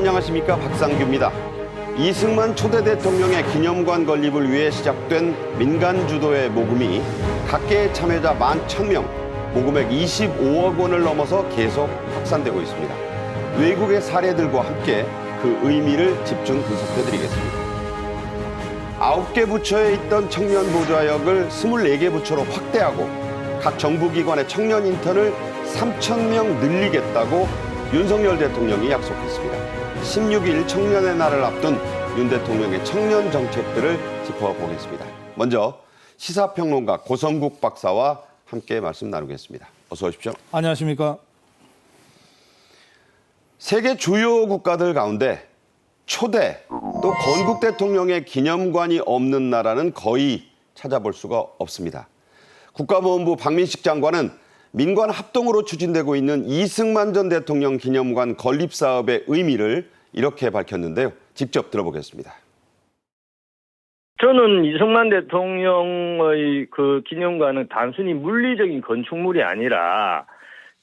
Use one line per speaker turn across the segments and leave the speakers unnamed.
안녕하십니까, 박상규입니다. 이승만 초대 대통령의 기념관 건립을 위해 시작된 민간 주도의 모금이 각계의 참여자 11,000명, 모금액 25억 원을 넘어서 계속 확산되고 있습니다. 외국의 사례들과 함께 그 의미를 집중 분석해드리겠습니다. 9개 부처에 있던 청년 보좌역을 24개 부처로 확대하고 각 정부기관의 청년 인턴을 3,000명 늘리겠다고 윤석열 대통령이 약속했습니다. 16일 청년의 날을 앞둔 윤 대통령의 청년 정책들을 짚어보겠습니다. 먼저 시사평론가 고성국 박사와 함께 말씀 나누겠습니다. 어서 오십시오.
안녕하십니까.
세계 주요 국가들 가운데 초대 또 건국 대통령의 기념관이 없는 나라는 거의 찾아볼 수가 없습니다. 국가보훈부 박민식 장관은 민관 합동으로 추진되고 있는 이승만 전 대통령 기념관 건립 사업의 의미를 이렇게 밝혔는데요. 직접 들어보겠습니다.
저는 이승만 대통령의 그 기념관은 단순히 물리적인 건축물이 아니라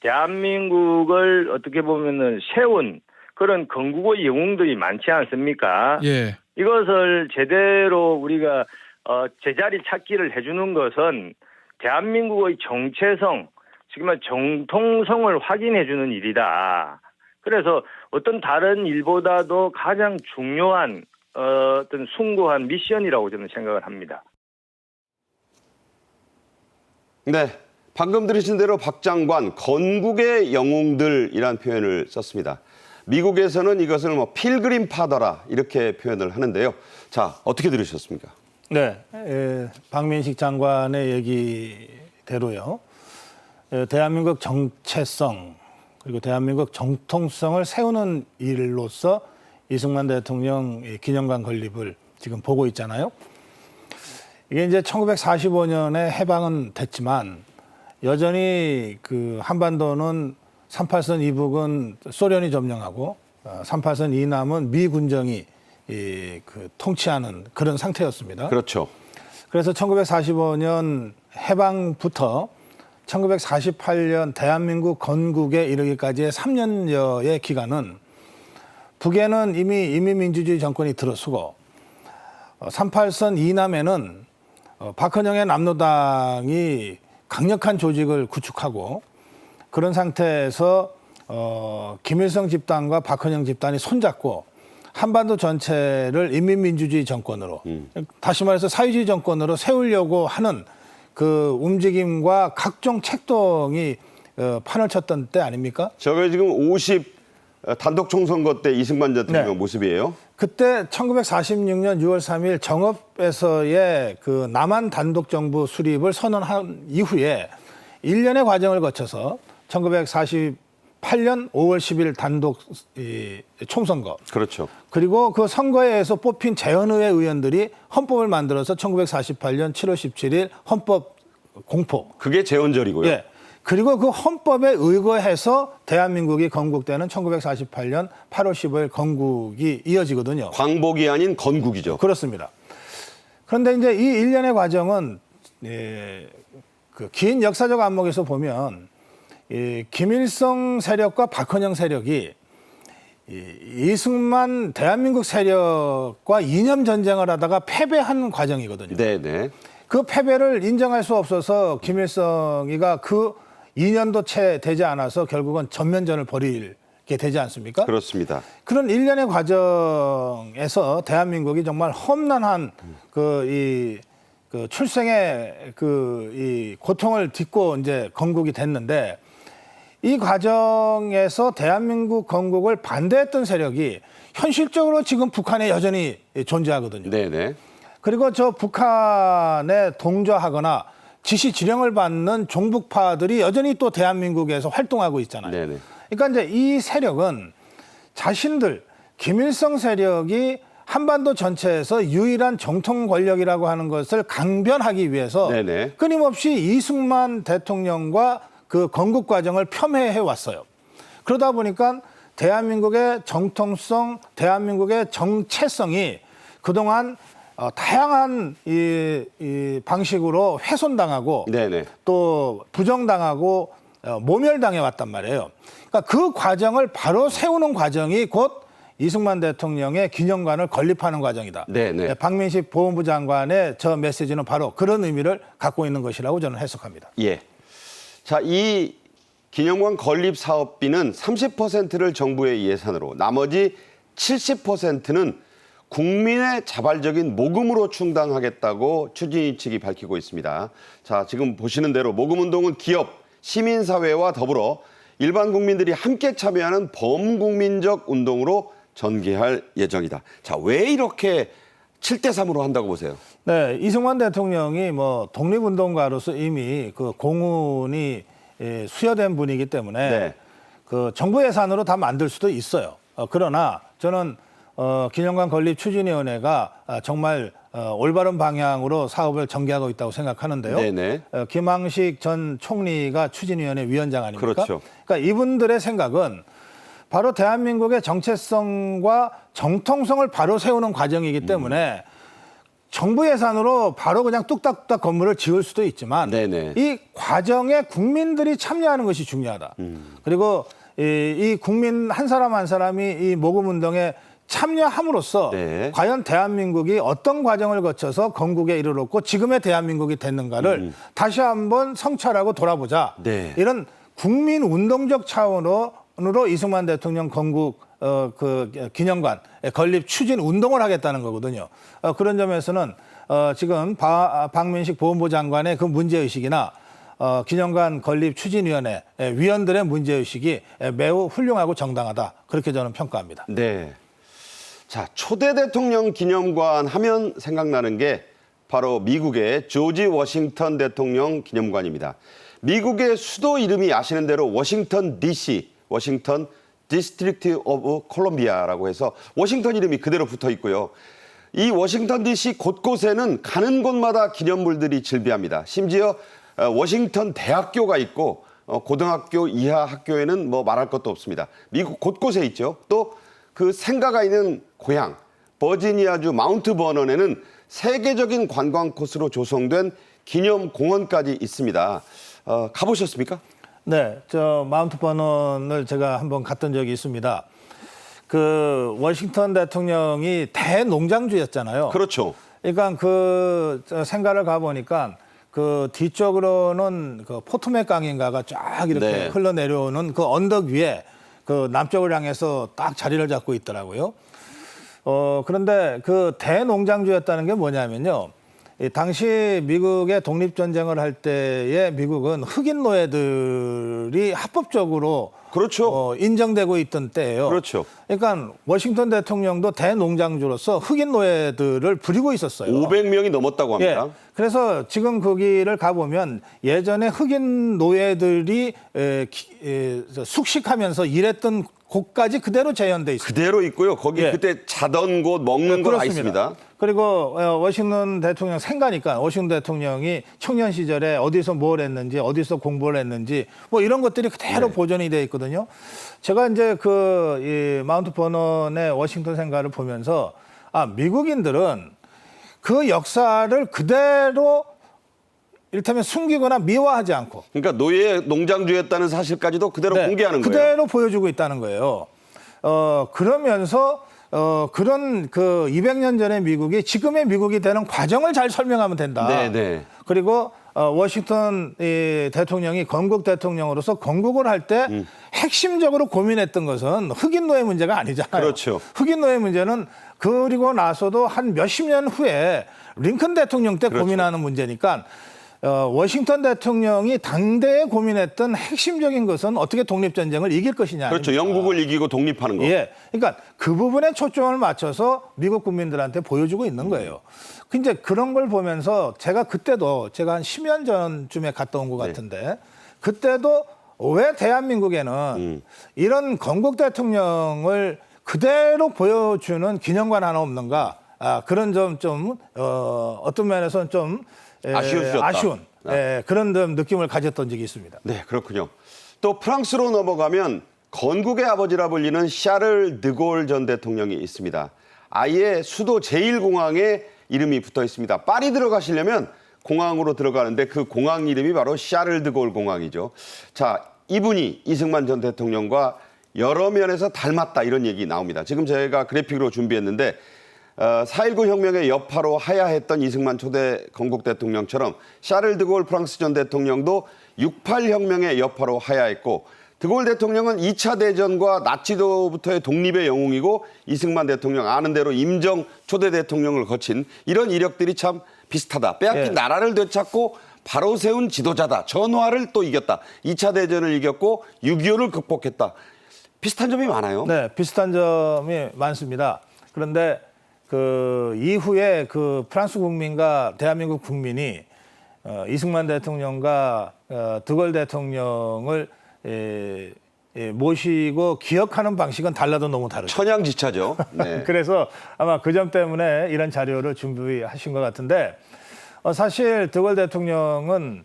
대한민국을 어떻게 보면은 세운 그런 건국의 영웅들이 많지 않습니까?
예.
이것을 제대로 우리가 제자리 찾기를 해주는 것은 대한민국의 정체성, 지금 정통성을 확인해주는 일이다. 그래서 어떤 다른 일보다도 가장 중요한 어떤 숭고한 미션이라고 저는 생각을 합니다.
네, 방금 들으신 대로 박 장관 건국의 영웅들이란 표현을 썼습니다. 미국에서는 이것을 필그림 파더라 이렇게 표현을 하는데요. 자, 어떻게 들으셨습니까?
네, 박민식 장관의 얘기대로요. 대한민국 정체성 그리고 대한민국 정통성을 세우는 일로서 이승만 대통령 기념관 건립을 지금 보고 있잖아요. 이게 이제 1945년에 해방은 됐지만 여전히 그 한반도는 38선 이북은 소련이 점령하고 38선 이남은 미 군정이 통치하는 그런 상태였습니다.
그렇죠.
그래서 1945년 해방부터 1948년 대한민국 건국에 이르기까지의 3년여의 기간은 북에는 이미 인민민주주의 정권이 들어서고 38선 이남에는 박헌영의 남로당이 강력한 조직을 구축하고 그런 상태에서 김일성 집단과 박헌영 집단이 손잡고 한반도 전체를 인민민주주의 정권으로 다시 말해서 사회주의 정권으로 세우려고 하는 그 움직임과 각종 책동이 판을 쳤던 때 아닙니까?
저게 지금 50 단독 총선거 때 이승만 대통령
네.
모습이에요.
그때 1946년 6월 3일 정읍에서의 그 남한 단독 정부 수립을 선언한 이후에 1년의 과정을 거쳐서 1948년 5월 10일 단독 총선거.
그렇죠.
그리고 그 선거에서 뽑힌 재헌의회 의원들이 헌법을 만들어서 1948년 7월 17일 헌법 공포.
그게 재헌절이고요.
예. 그리고 그 헌법에 의거해서 대한민국이 건국되는 1948년 8월 15일 건국이 이어지거든요.
광복이 아닌 건국이죠.
그렇습니다. 그런데 이제 이 일련의 과정은 그 긴 역사적 안목에서 보면 김일성 세력과 박헌영 세력이 이승만 대한민국 세력과 이념 전쟁을 하다가 패배한 과정이거든요.
네네.
그 패배를 인정할 수 없어서 김일성이가 그 2년도 채 되지 않아서 결국은 전면전을 벌이게 되지 않습니까?
그렇습니다.
그런 일련의 과정에서 대한민국이 정말 험난한 그 출생의 이 고통을 딛고 이제 건국이 됐는데 이 과정에서 대한민국 건국을 반대했던 세력이 현실적으로 지금 북한에 여전히 존재하거든요.
네네.
그리고 저 북한에 동조하거나 지시 지령을 받는 종북파들이 여전히 또 대한민국에서 활동하고 있잖아요.
네네.
그러니까 이제 이 세력은 자신들 김일성 세력이 한반도 전체에서 유일한 정통 권력이라고 하는 것을 강변하기 위해서
네네.
끊임없이 이승만 대통령과 그 건국 과정을 폄훼해 왔어요. 그러다 보니까 대한민국의 정통성, 대한민국의 정체성이 그동안 다양한 이 방식으로 훼손당하고
네네.
또 부정당하고 모멸당해 왔단 말이에요. 그러니까 그 과정을 바로 세우는 과정이 곧 이승만 대통령의 기념관을 건립하는 과정이다.
네.
박민식 보훈부 장관의 저 메시지는 바로 그런 의미를 갖고 있는 것이라고 저는 해석합니다.
예. 자, 이 기념관 건립 사업비는 30%를 정부의 예산으로, 나머지 70%는 국민의 자발적인 모금으로 충당하겠다고 추진위 측이 밝히고 있습니다. 자, 지금 보시는 대로 모금운동은 기업, 시민사회와 더불어 일반 국민들이 함께 참여하는 범국민적 운동으로 전개할 예정이다. 자, 왜 이렇게 7대3으로 한다고 보세요?
네, 이승만 대통령이 뭐 독립운동가로서 이미 그 공훈이 수여된 분이기 때문에
네.
그 정부 예산으로 다 만들 수도 있어요. 그러나 저는 기념관 건립 추진위원회가 정말 올바른 방향으로 사업을 전개하고 있다고 생각하는데요.
네네.
김황식 전 총리가 추진위원회 위원장 아닙니까?
그렇죠.
그러니까 이분들의 생각은 바로 대한민국의 정체성과 정통성을 바로 세우는 과정이기 때문에 정부 예산으로 바로 그냥 뚝딱뚝딱 건물을 지을 수도 있지만
네네.
이 과정에 국민들이 참여하는 것이 중요하다. 그리고 이 국민 한 사람 한 사람이 이 모금운동에 참여함으로써
네.
과연 대한민국이 어떤 과정을 거쳐서 건국에 이르렀고 지금의 대한민국이 됐는가를 다시 한번 성찰하고 돌아보자.
네.
이런 국민 운동적 차원으로 이승만 대통령 건국 기념관 건립 추진 운동을 하겠다는 거거든요. 그런 점에서는 지금 박민식 보훈부 장관의 그 문제의식이나 기념관 건립 추진위원회 위원들의 문제의식이 매우 훌륭하고 정당하다. 그렇게 저는 평가합니다.
네. 자, 초대 대통령 기념관 하면 생각나는 게 바로 미국의 조지 워싱턴 대통령 기념관입니다. 미국의 수도 이름이 아시는 대로 워싱턴 DC, 워싱턴 디스트릭트 오브 콜롬비아라고 해서 워싱턴 이름이 그대로 붙어 있고요. 이 워싱턴 DC 곳곳에는 가는 곳마다 기념물들이 즐비합니다. 심지어 워싱턴 대학교가 있고 고등학교 이하 학교에는 뭐 말할 것도 없습니다. 미국 곳곳에 있죠. 또 그 생가가 있는 고향 버지니아주 마운트 버넌에는 세계적인 관광 코스로 조성된 기념공원까지 있습니다. 가보셨습니까?
네, 저 마운트 버넌을 제가 한번 갔던 적이 있습니다. 그 워싱턴 대통령이 대농장주였잖아요.
그렇죠.
그러니까 그 생가를 가보니까 그 뒤쪽으로는 그 포토맥 강인가가 쫙 이렇게
네.
흘러내려오는 그 언덕 위에 그 남쪽을 향해서 딱 자리를 잡고 있더라고요. 그런데 그 대농장주였다는 게 뭐냐면요. 이 당시 미국의 독립전쟁을 할 때에 미국은 흑인 노예들이 합법적으로
그렇죠.
인정되고 있던 때예요.
그렇죠.
그러니까 워싱턴 대통령도 대농장주로서 흑인 노예들을 부리고 있었어요.
500명이 넘었다고 합니다.
예. 그래서 지금 거기를 가보면 예전에 흑인 노예들이 숙식하면서 일했던 곳까지 그대로 재현돼 있습니다.
그대로 있고요. 거기
예.
그때 자던 곳, 먹는 거 다 있습니다.
그리고 워싱턴 대통령 생가니까 워싱턴 대통령이 청년 시절에 어디서 뭘 했는지 어디서 공부를 했는지 뭐 이런 것들이 그대로 보존이 되어 있거든요. 제가 이제 이 마운트 버넌의 워싱턴 생가를 보면서 미국인들은 그 역사를 그대로 이를테면 숨기거나 미화하지 않고
그러니까 노예 농장주였다는 사실까지도 그대로 공개하는 거예요.
그대로 보여주고 있다는 거예요. 그러면서 그런 그 200년 전의 미국이 지금의 미국이 되는 과정을 잘 설명하면 된다.
네네.
그리고 워싱턴 대통령이 건국 대통령으로서 건국을 할 때 핵심적으로 고민했던 것은 흑인 노예 문제가 아니잖아요.
그렇죠.
흑인 노예 문제는 그리고 나서도 한 몇십 년 후에 링컨 대통령 때
그렇죠.
고민하는 문제니까 워싱턴 대통령이 당대에 고민했던 핵심적인 것은 어떻게 독립전쟁을 이길 것이냐.
그렇죠.
아닙니까?
영국을 이기고 독립하는 거.
예. 그러니까 그 부분에 초점을 맞춰서 미국 국민들한테 보여주고 있는 거예요. 근데 그런 걸 보면서 제가 그때도 제가 한 10년 전쯤에 갔다 온 것 같은데 그때도 왜 대한민국에는 이런 건국 대통령을 그대로 보여주는 기념관 하나 없는가. 그런 점 좀 어떤 면에서는 좀 아쉬운 그런 느낌을 가졌던 적이 있습니다.
네, 그렇군요. 또 프랑스로 넘어가면 건국의 아버지라 불리는 샤를 드골 전 대통령이 있습니다. 아예 수도 제1공항에 이름이 붙어 있습니다. 파리 들어가시려면 공항으로 들어가는데 그 공항 이름이 바로 샤를 드골 공항이죠. 자, 이분이 이승만 전 대통령과 여러 면에서 닮았다 이런 얘기 나옵니다. 지금 저희가 그래픽으로 준비했는데 4.19 혁명의 여파로 하야했던 이승만 초대 건국 대통령처럼 샤를 드골 프랑스 전 대통령도 68 혁명의 여파로 하야했고 드골 대통령은 2차 대전과 나치도부터의 독립의 영웅이고 이승만 대통령 아는 대로 임정 초대 대통령을 거친 이런 이력들이 참 비슷하다. 빼앗긴
예.
나라를 되찾고 바로 세운 지도자다. 전화를 또 이겼다. 2차 대전을 이겼고 6.25를 극복했다. 비슷한 점이 많아요.
네, 비슷한 점이 많습니다. 그런데 그 이후에 그 프랑스 국민과 대한민국 국민이 이승만 대통령과 드골 대통령을 모시고 기억하는 방식은 달라도 너무 다르죠.
천양지차죠. 네.
그래서 아마 그 점 때문에 이런 자료를 준비하신 것 같은데 사실 드골 대통령은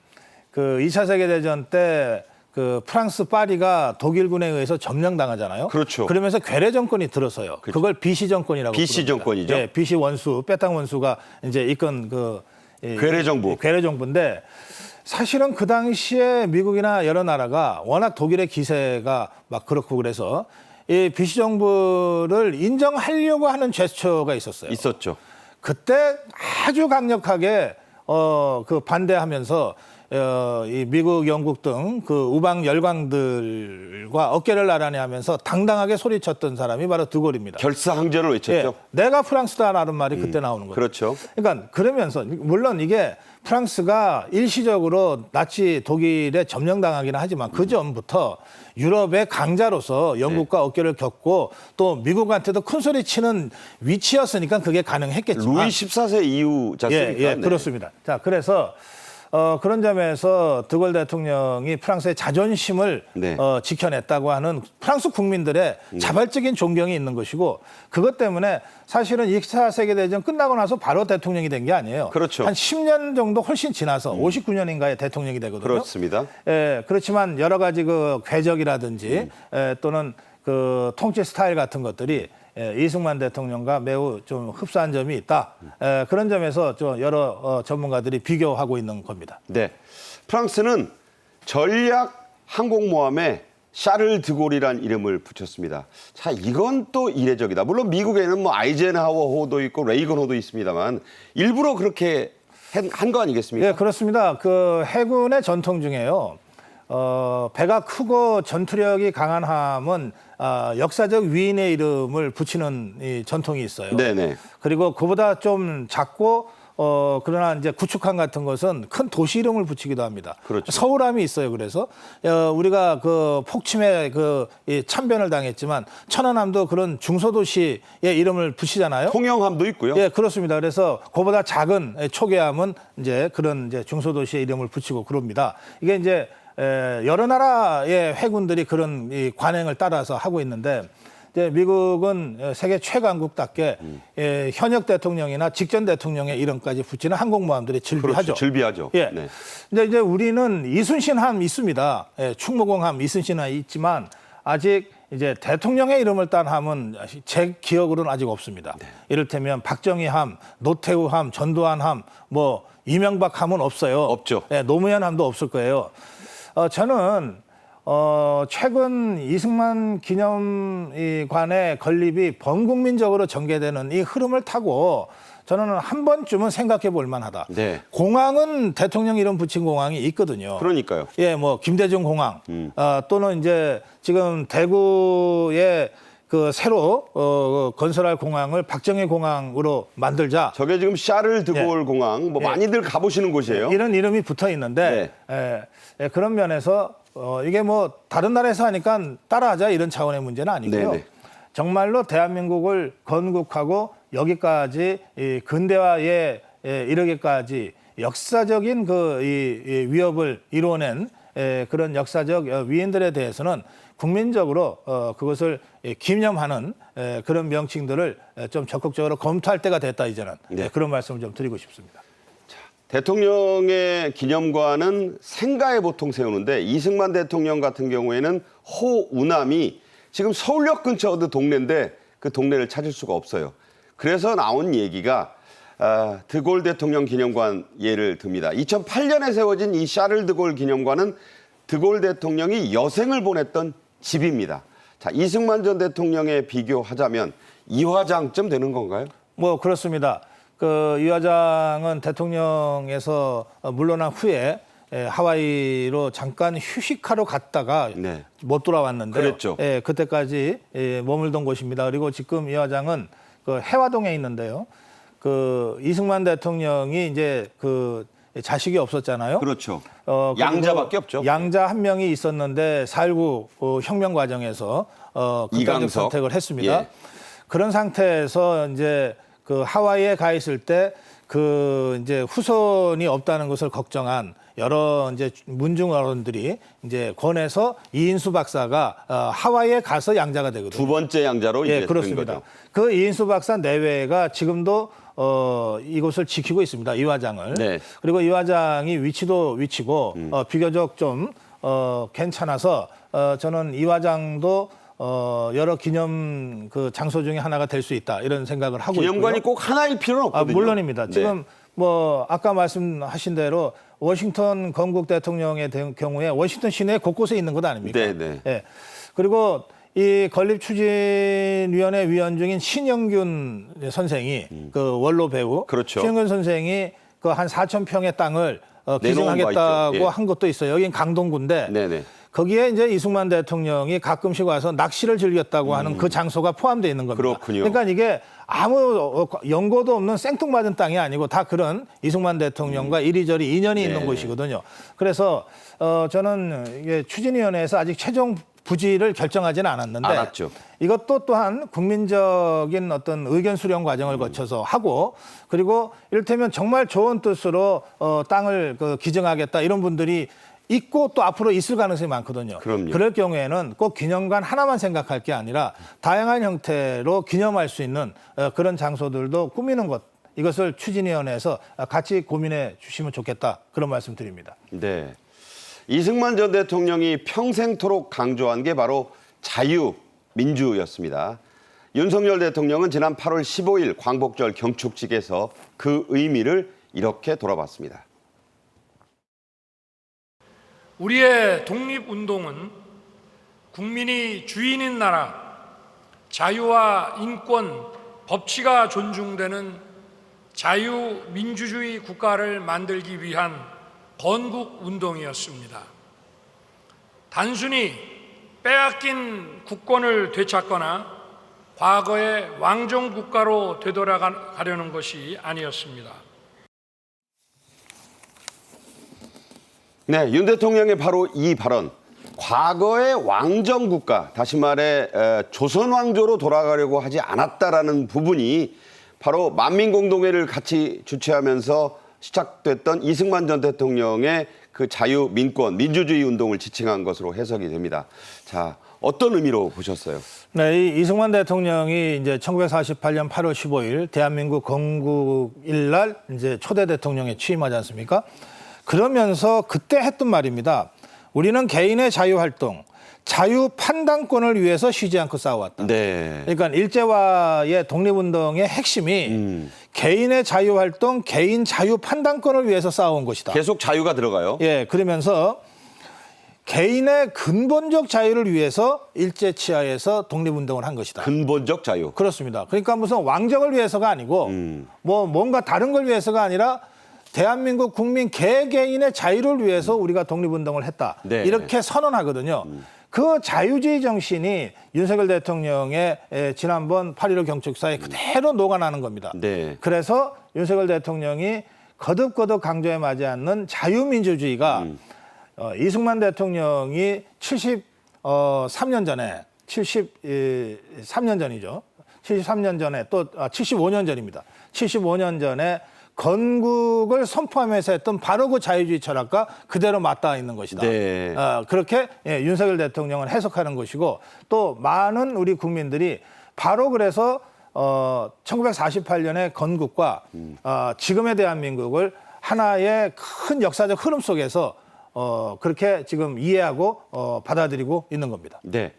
그 2차 세계대전 때 그 프랑스 파리가 독일군에 의해서 점령당하잖아요.
그렇죠.
그러면서 괴뢰 정권이 들어서요.
그렇죠.
그걸 비시 정권이라고
비시
부릅니다.
정권이죠.
예, 비시 원수, 빼땅 원수가 이제 이끈 그
괴뢰 정부.
괴뢰 정부인데 사실은 그 당시에 미국이나 여러 나라가 워낙 독일의 기세가 막 그렇고 그래서 이 비시 정부를 인정하려고 하는 제스처가 있었어요.
있었죠.
그때 아주 강력하게 그 반대하면서 이 미국, 영국 등 그 우방 열강들과 어깨를 나란히 하면서 당당하게 소리쳤던 사람이 바로 드골입니다.
결사항전을 외쳤죠.
예, 내가 프랑스다라는 말이 그때 나오는 거죠.
그렇죠.
그러니까 그러면서 물론 이게 프랑스가 일시적으로 나치 독일에 점령당하기는 하지만 그 전부터 유럽의 강자로서 영국과 어깨를 겹고 또 미국한테도 큰 소리 치는 위치였으니까 그게 가능했겠지만
루이 14세 이후 지 않습니까?
예, 그렇습니다. 자, 그래서 그런 점에서 드골 대통령이 프랑스의 자존심을
네.
지켜냈다고 하는 프랑스 국민들의 자발적인 존경이 있는 것이고 그것 때문에 사실은 2차 세계대전 끝나고 나서 바로 대통령이 된 게 아니에요.
그렇죠.
한 10년 정도 훨씬 지나서 59년인가에 대통령이 되거든요.
그렇습니다.
예, 그렇지만 여러 가지 그 궤적이라든지 또는 그 통치 스타일 같은 것들이 이승만 대통령과 매우 좀 흡사한 점이 있다. 그런 점에서 좀 여러 전문가들이 비교하고 있는 겁니다.
네. 프랑스는 전략 항공모함에 샤를 드골이란 이름을 붙였습니다. 자, 이건 또 이례적이다. 물론 미국에는 뭐 아이젠하워호도 있고 레이건호도 있습니다만 일부러 그렇게 한 거 아니겠습니까?
예, 그렇습니다. 그 해군의 전통 중에요. 배가 크고 전투력이 강한 함은 역사적 위인의 이름을 붙이는 이 전통이 있어요.
네네.
그리고 그보다 좀 작고 그러나 이제 구축함 같은 것은 큰 도시 이름을 붙이기도 합니다.
그렇죠.
서울함이 있어요. 그래서 우리가 그 폭침에 이 참변을 당했지만 천안함도 그런 중소도시의 이름을 붙이잖아요.
통영함도 있고요.
예, 그렇습니다. 그래서 그보다 작은 초계함은 이제 그런 이제 중소도시의 이름을 붙이고 그럽니다. 이게 이제 여러 나라의 해군들이 그런 이 관행을 따라서 하고 있는데 이제 미국은 세계 최강국답게 현역 대통령이나 직전 대통령의 이름까지 붙이는 항공모함들이 즐비하죠.
그렇죠. 즐비하죠.
예.
네.
근데 이제 우리는 이순신함 있습니다. 예, 충무공함 이순신함 있지만 아직 이제 대통령의 이름을 딴 함은 제 기억으로는 아직 없습니다.
네.
이를테면 박정희함, 노태우함, 전두환함, 뭐 이명박함은 없어요.
없죠.
예, 노무현함도 없을 거예요. 저는 최근 이승만 기념관의 건립이 범국민적으로 전개되는 이 흐름을 타고 저는 한 번쯤은 생각해 볼 만하다.
네.
공항은 대통령 이름 붙인 공항이 있거든요.
그러니까요.
예, 뭐 김대중 공항 또는 이제 지금 대구에 그 새로 건설할 공항을 박정희 공항으로 만들자.
저게 지금 샤를 드골 공항 뭐 많이들 가보시는 곳이에요.
이런 이름이 붙어 있는데 그런 면에서 이게 뭐 다른 나라에서 하니까 따라하자 이런 차원의 문제는 아니고요.
네네.
정말로 대한민국을 건국하고 여기까지 이 근대화에 이르기까지 역사적인 이 위협을 이뤄낸 그런 역사적 위인들에 대해서는 국민적으로 그것을 기념하는 그런 명칭들을 좀 적극적으로 검토할 때가 됐다 이제는
네.
그런 말씀을 좀 드리고 싶습니다.
대통령의 기념관은 생가에 보통 세우는데 이승만 대통령 같은 경우에는 호우남이 지금 서울역 근처 어느 동네인데 그 동네를 찾을 수가 없어요. 그래서 나온 얘기가 드골 대통령 기념관 예를 듭니다. 2008년에 세워진 이 샤를 드골 기념관은 드골 대통령이 여생을 보냈던 집입니다. 자, 이승만 전 대통령에 비교하자면 이화장쯤 되는 건가요?
뭐 그렇습니다. 그 이 화장은 대통령에서 물러난 후에 하와이로 잠깐 휴식하러 갔다가
네.
못 돌아왔는데
그랬죠.
그때까지 머물던 곳입니다. 그리고 지금 이 화장은 그 해화동에 있는데요. 그 이승만 대통령이 이제 그 자식이 없었잖아요.
그렇죠.
그리고
양자밖에 없죠.
양자 한 명이 있었는데 4.19 혁명 과정에서 극단적
이강석.
선택을 했습니다.
예.
그런 상태에서 이제 그 하와이에 가 있을 때 그 이제 후손이 없다는 것을 걱정한 여러 이제 문중 어른들이 이제 권해서 이인수 박사가 하와이에 가서 양자가 되거든요.
두 번째 양자로 이제 된
그렇습니다.
거죠.
그 이인수 박사 내외가 지금도 이곳을 지키고 있습니다. 이 화장을.
네.
그리고 이 화장이 위치도 위치고 비교적 좀 괜찮아서 저는 이 화장도 여러 기념 그 장소 중에 하나가 될 수 있다 이런 생각을 하고
기념관이
있고요.
꼭 하나일 필요는 없거든요.
물론입니다.
네.
지금 뭐 아까 말씀하신 대로 워싱턴 건국 대통령의 경우에 워싱턴 시내 곳곳에 있는 것 아닙니까?
네, 네.
예. 그리고 이 건립추진위원회 위원 중인 신영균 선생이 그 원로 배우
그렇죠.
신영균 선생이 그 한 4,000평의 땅을
내놓은 바
기증하겠다고
있죠. 예.
한 것도 있어요. 여긴 강동구인데
네네.
거기에 이제 이승만 대통령이 가끔씩 와서 낚시를 즐겼다고 하는 그 장소가 포함되어 있는 겁니다.
그렇군요.
그러니까 이게 아무 연고도 없는 생뚱맞은 땅이 아니고 다 그런 이승만 대통령과 이리저리 인연이 있는
네.
곳이거든요. 그래서 저는 이게 추진위원회에서 아직 최종 부지를 결정하지는 않았는데
알았죠.
이것도 또한 국민적인 어떤 의견 수렴 과정을 거쳐서 하고 그리고 이를테면 정말 좋은 뜻으로 땅을 기증하겠다 이런 분들이 있고 또 앞으로 있을 가능성이 많거든요.
그럼요.
그럴 경우에는 꼭 기념관 하나만 생각할 게 아니라 다양한 형태로 기념할 수 있는 그런 장소들도 꾸미는 것 이것을 추진위원회에서 같이 고민해 주시면 좋겠다 그런 말씀 드립니다.
네. 이승만 전 대통령이 평생토록 강조한 게 바로 자유민주였습니다. 윤석열 대통령은 지난 8월 15일 광복절 경축식에서 그 의미를 이렇게 돌아봤습니다.
우리의 독립운동은 국민이 주인인 나라, 자유와 인권, 법치가 존중되는 자유민주주의 국가를 만들기 위한 건국운동이었습니다. 단순히 빼앗긴 국권을 되찾거나 과거의 왕정국가로 되돌아가려는 것이 아니었습니다.
네, 윤 대통령의 바로 이 발언. 과거의 왕정국가, 다시 말해 조선 왕조로 돌아가려고 하지 않았다라는 부분이 바로 만민공동회를 같이 주최하면서 시작됐던 이승만 전 대통령의 그 자유, 민권, 민주주의 운동을 지칭한 것으로 해석이 됩니다. 자, 어떤 의미로 보셨어요?
네, 이 이승만 대통령이 이제 1948년 8월 15일 대한민국 건국일 날 이제 초대 대통령에 취임하지 않습니까? 그러면서 그때 했던 말입니다. 우리는 개인의 자유 활동, 자유 판단권을 위해서 쉬지 않고 싸워왔다.
네.
그러니까 일제와의 독립운동의 핵심이 개인의 자유 활동, 개인 자유 판단권을 위해서 싸워온 것이다.
계속 자유가 들어가요.
예, 그러면서 개인의 근본적 자유를 위해서 일제 치하에서 독립운동을 한 것이다.
근본적 자유.
그렇습니다. 그러니까 무슨 왕정을 위해서가 아니고 뭐 뭔가 다른 걸 위해서가 아니라 대한민국 국민 개개인의 자유를 위해서 우리가 독립운동을 했다.
네.
이렇게 선언하거든요. 그 자유주의 정신이 윤석열 대통령의 지난번 8.15 경축사에 그대로 녹아나는 겁니다.
네.
그래서 윤석열 대통령이 거듭거듭 강조해 마지 않는 자유민주주의가 이승만 대통령이 73년 전에 73년 전이죠. 73년 전에 또 75년 전입니다. 75년 전에 건국을 선포하면서 했던 바로 그 자유주의 철학과 그대로 맞닿아 있는 것이다.
네.
그렇게 윤석열 대통령은 해석하는 것이고 또 많은 우리 국민들이 바로 그래서 1948년의 건국과 지금의 대한민국을 하나의 큰 역사적 흐름 속에서 그렇게 지금 이해하고 받아들이고 있는 겁니다.
네.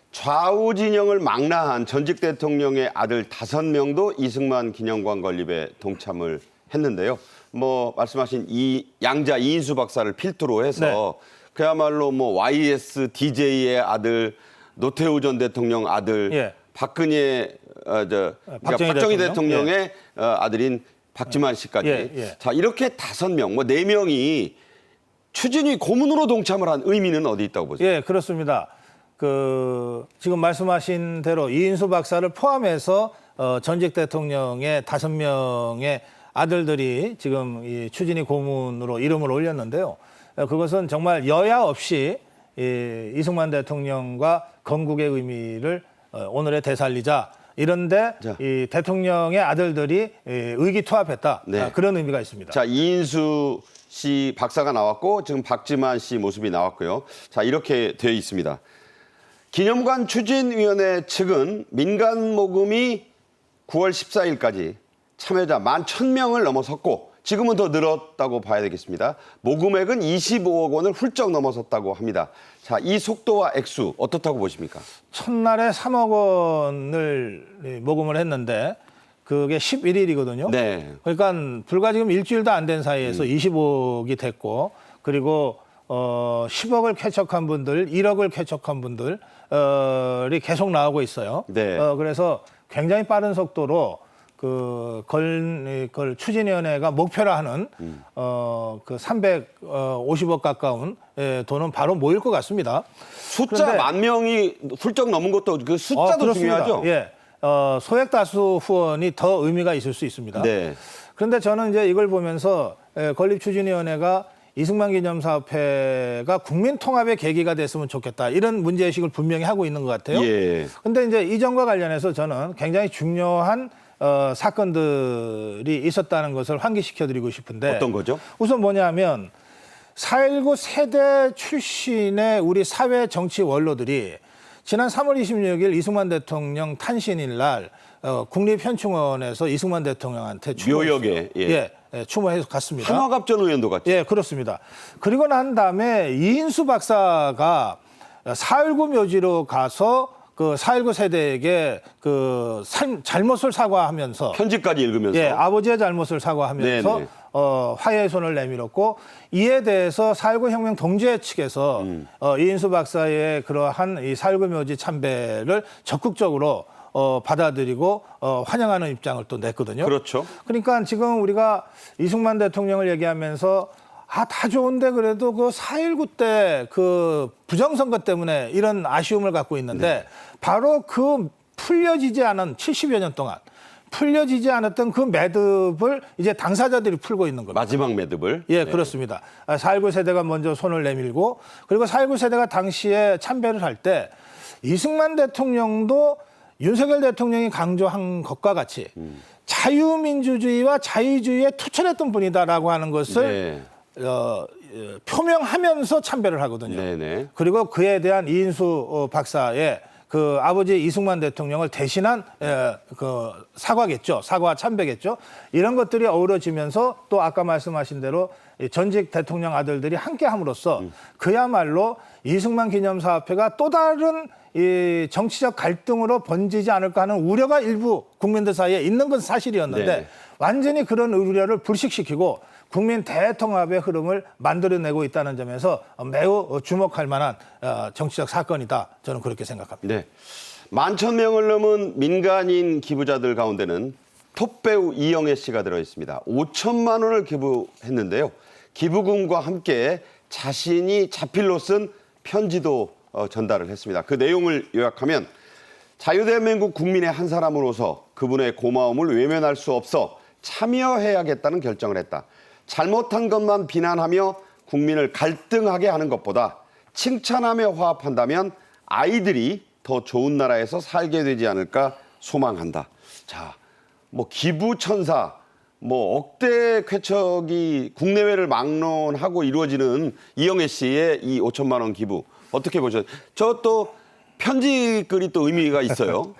좌우 진영을 망라한 전직 대통령의 아들 5명도 이승만 기념관 건립에 동참을 했는데요. 뭐 말씀하신 이 양자 이인수 박사를 필두로 해서 그야말로 뭐 YS DJ의 아들 노태우 전 대통령 아들
예.
박근혜 그러니까
박정희
박정희
대통령?
대통령의 아들인 박지만 씨까지
예, 예.
자 이렇게 5명 뭐 4명이 추진위 고문으로 동참을 한 의미는 어디 있다고 보세요?
예, 그렇습니다. 지금 말씀하신 대로 이인수 박사를 포함해서 전직 대통령의 5명의 아들들이 지금 이 추진위 고문으로 이름을 올렸는데요. 그것은 정말 여야 없이 이승만 대통령과 건국의 의미를 오늘에 되살리자. 이런데
자.
이 대통령의 아들들이 의기투합했다.
네.
그런 의미가 있습니다.
자 이인수 씨 박사가 나왔고 지금 박지만 씨 모습이 나왔고요. 자 이렇게 되어 있습니다. 기념관 추진위원회 측은 민간 모금이 9월 14일까지 참여자 11,000명을 넘어섰고 지금은 더 늘었다고 봐야 되겠습니다. 모금액은 25억 원을 훌쩍 넘어섰다고 합니다. 자, 이 속도와 액수 어떻다고 보십니까?
첫날에 3억 원을 모금을 했는데 그게 11일이거든요.
네.
그러니까 불과 지금 일주일도 안 된 사이에서 25억이 됐고 그리고 10억을 쾌척한 분들, 1억을 쾌척한 분들이 계속 나오고 있어요.
네.
그래서 굉장히 빠른 속도로 그걸 추진위원회가 목표로 하는 그 350억 가까운 돈은 바로 모일 것 같습니다.
숫자
그런데-
10,000명이 훌쩍 넘은 것도 그 숫자도
그렇습니다.
중요하죠.
예, 소액 다수 후원이 더 의미가 있을 수 있습니다.
네.
그런데 저는 이제 이걸 보면서 건립추진위원회가 이승만 기념사업회가 국민 통합의 계기가 됐으면 좋겠다. 이런 문제의식을 분명히 하고 있는 것 같아요.
예.
그런데 이제 이전과 관련해서 저는 굉장히 중요한 사건들이 있었다는 것을 환기시켜드리고 싶은데
어떤 거죠?
우선 뭐냐면 4.19 세대 출신의 우리 사회 정치 원로들이 지난 3월 26일 이승만 대통령 탄신일 날 국립현충원에서 이승만 대통령한테
묘역에, 예.
추모해서 갔습니다.
한화갑 전 의원도 같죠.
예, 그렇습니다. 그리고 난 다음에 이인수 박사가 4.19 묘지로 가서 그 4.19 세대에게 그 잘못을 사과하면서
편지까지 읽으면서.
예, 아버지의 잘못을 사과하면서
네네.
화해의 손을 내밀었고 이에 대해서 4.19 혁명 동지회 측에서 이인수 박사의 그러한 이 4.19 묘지 참배를 적극적으로 받아들이고 환영하는 입장을 또 냈거든요.
그렇죠.
그러니까 지금 우리가 이승만 대통령을 얘기하면서 다 좋은데 그래도 그 4.19 때 그 부정선거 때문에 이런 아쉬움을 갖고 있는데 바로 그 풀려지지 않은 70여 년 동안 풀려지지 않았던 그 매듭을 이제 당사자들이 풀고 있는 겁니다.
마지막 매듭을.
예, 그렇습니다. 4.19 세대가 먼저 손을 내밀고 그리고 4.19 세대가 당시에 참배를 할 때 이승만 대통령도 윤석열 대통령이 강조한 것과 같이 자유민주주의와 자유주의에 투철했던 분이다라고 하는 것을 표명하면서 참배를 하거든요.
네네.
그리고 그에 대한 이인수 박사의 그 아버지 이승만 대통령을 대신한 그 사과겠죠. 사과 참배겠죠. 이런 것들이 어우러지면서 또 아까 말씀하신 대로 전직 대통령 아들들이 함께 함으로써 그야말로 이승만 기념사업회가 또 다른 이 정치적 갈등으로 번지지 않을까 하는 우려가 일부 국민들 사이에 있는 건 사실이었는데
네.
완전히 그런 우려를 불식시키고 국민 대통합의 흐름을 만들어내고 있다는 점에서 매우 주목할 만한 정치적 사건이다. 저는 그렇게 생각합니다.
네. 11,000명을 넘은 민간인 기부자들 가운데는 톱배우 이영애 씨가 들어있습니다. 5천만 원을 기부했는데요. 기부금과 함께 자신이 자필로 쓴 편지도 전달을 했습니다. 그 내용을 요약하면 자유대한민국 국민의 한 사람으로서 그분의 고마움을 외면할 수 없어 참여해야겠다는 결정을 했다. 잘못한 것만 비난하며 국민을 갈등하게 하는 것보다 칭찬하며 화합한다면 아이들이 더 좋은 나라에서 살게 되지 않을까 소망한다. 자, 뭐 기부천사, 뭐 억대 쾌척이 국내외를 막론하고 이루어지는 이영애 씨의 이 5천만 원 기부 어떻게 보셨어요? 저 또 편지 글이 또 의미가 있어요.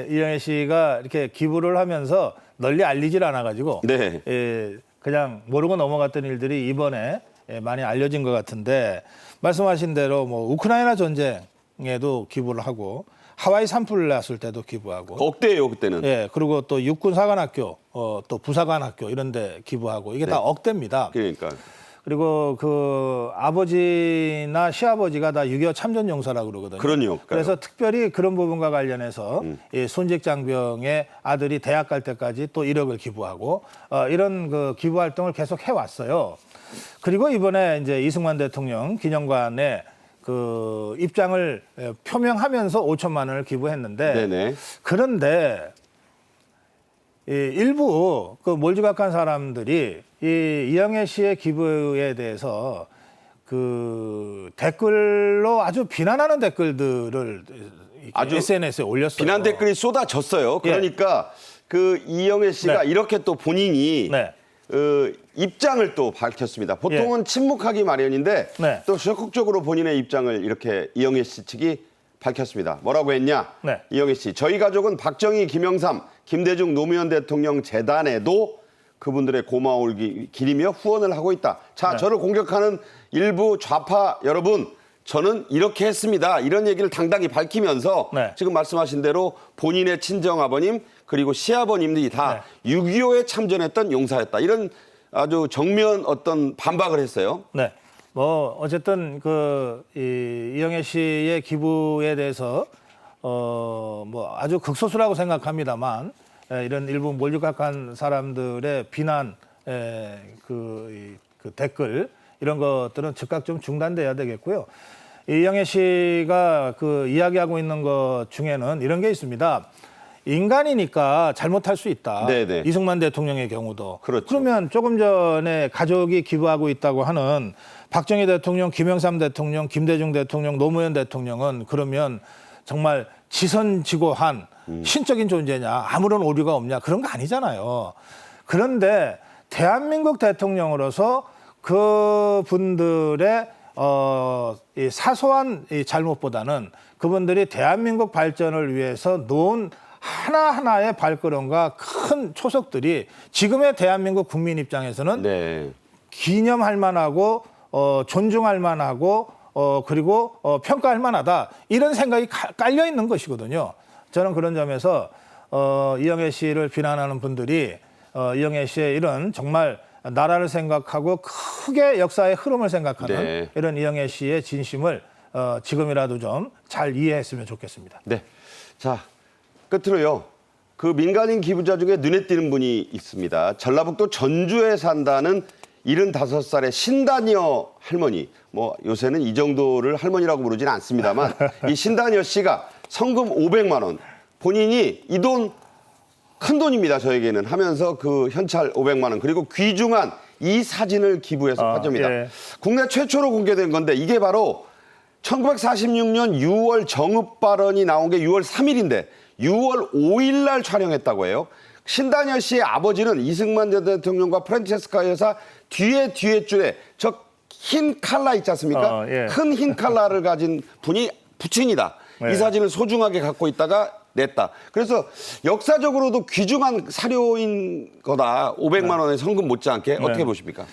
이영애 씨가 이렇게 기부를 하면서 널리 알리질 않아가지고
네.
그냥 모르고 넘어갔던 일들이 이번에 많이 알려진 것 같은데 말씀하신 대로 뭐 우크라이나 전쟁에도 기부를 하고 하와이 산불 났을 때도 기부하고
억대예요 그때는.
예, 그리고 또 육군 사관학교, 또 부사관학교 이런 데 기부하고 이게 다 억대입니다.
그러니까.
그리고 그 아버지나 시아버지가 다 6.25 참전 용사라고 그러거든요.
그러니까요.
그래서 특별히 그런 부분과 관련해서 이 손직장병의 아들이 대학 갈 때까지 또 1억을 기부하고 이런 그 기부 활동을 계속 해왔어요. 그리고 이번에 이제 이승만 대통령 기념관에 그 입장을 표명하면서 5천만 원을 기부했는데
네네.
그런데 이 일부 그 몰지각한 사람들이 이 이영애 씨의 기부에 대해서 그 댓글로 아주 비난하는 댓글들을
아주
SNS에 올렸어요.
비난 댓글이 쏟아졌어요. 그러니까 그 이영애 씨가
네.
이렇게 또 본인이
네.
입장을 또 밝혔습니다. 보통은 침묵하기 마련인데
네.
또 적극적으로 본인의 입장을 이렇게 이영애 씨 측이 밝혔습니다. 뭐라고 했냐?
네.
이영애 씨, 저희 가족은 박정희, 김영삼, 김대중, 노무현 대통령 재단에도 그분들의 고마움을 기리며 후원을 하고 있다. 자,
네.
저를 공격하는 일부 좌파 여러분, 저는 이렇게 했습니다. 이런 얘기를 당당히 밝히면서
네.
지금 말씀하신 대로 본인의 친정아버님 그리고 시아버님들이 다 6.25에 참전했던 용사였다. 이런 아주 정면 어떤 반박을 했어요.
네. 뭐 어쨌든 그 이영애 씨의 기부에 대해서 뭐 아주 극소수라고 생각합니다만 이런 일부 몰지각한 사람들의 비난 그 댓글 이런 것들은 즉각 좀 중단돼야 되겠고요. 이영애 씨가 그 이야기하고 있는 것 중에는 이런 게 있습니다. 인간이니까 잘못할 수 있다.
네네.
이승만 대통령의 경우도.
그렇죠.
그러면 조금 전에 가족이 기부하고 있다고 하는 박정희 대통령, 김영삼 대통령, 김대중 대통령, 노무현 대통령은 그러면 정말 지선지고한 신적인 존재냐, 아무런 오류가 없냐, 그런 거 아니잖아요. 그런데 대한민국 대통령으로서 그분들의 이 사소한 이 잘못보다는 그분들이 대한민국 발전을 위해서 놓은 하나하나의 발걸음과 큰 초석들이 지금의 대한민국 국민 입장에서는
네.
기념할 만하고 존중할 만하고 그리고 평가할 만하다 이런 생각이 깔려 있는 것이거든요. 저는 그런 점에서 이영애 씨를 비난하는 분들이 이영애 씨의 이런 정말 나라를 생각하고 크게 역사의 흐름을 생각하는
네.
이런 이영애 씨의 진심을 지금이라도 좀 잘 이해했으면 좋겠습니다.
네. 자, 끝으로요. 그 민간인 기부자 중에 눈에 띄는 분이 있습니다. 전라북도 전주에 산다는 75살의 신다니어 할머니. 뭐 요새는 이 정도를 할머니라고 부르지는 않습니다만 이 신다니어 씨가 성금 500만 원. 본인이 이 돈 큰 돈입니다. 저에게는 하면서 그 현찰 500만 원 그리고 귀중한 이 사진을 기부해서 가져옵니다.
예.
국내 최초로 공개된 건데 이게 바로 1946년 6월 정읍 발언이 나온 게 6월 3일인데 6월 5일 날 촬영했다고 해요. 신다니엘 씨의 아버지는 이승만 전 대통령과 프란체스카 여사 뒤에 줄에 저 흰 칼라 있지 않습니까?
예.
큰 흰 칼라를 가진 분이 부친이다.
네.
이 사진을 소중하게 갖고 있다가 냈다. 그래서 역사적으로도 귀중한 사료인 거다. 500만 원의 성금 못지않게 어떻게 보십니까?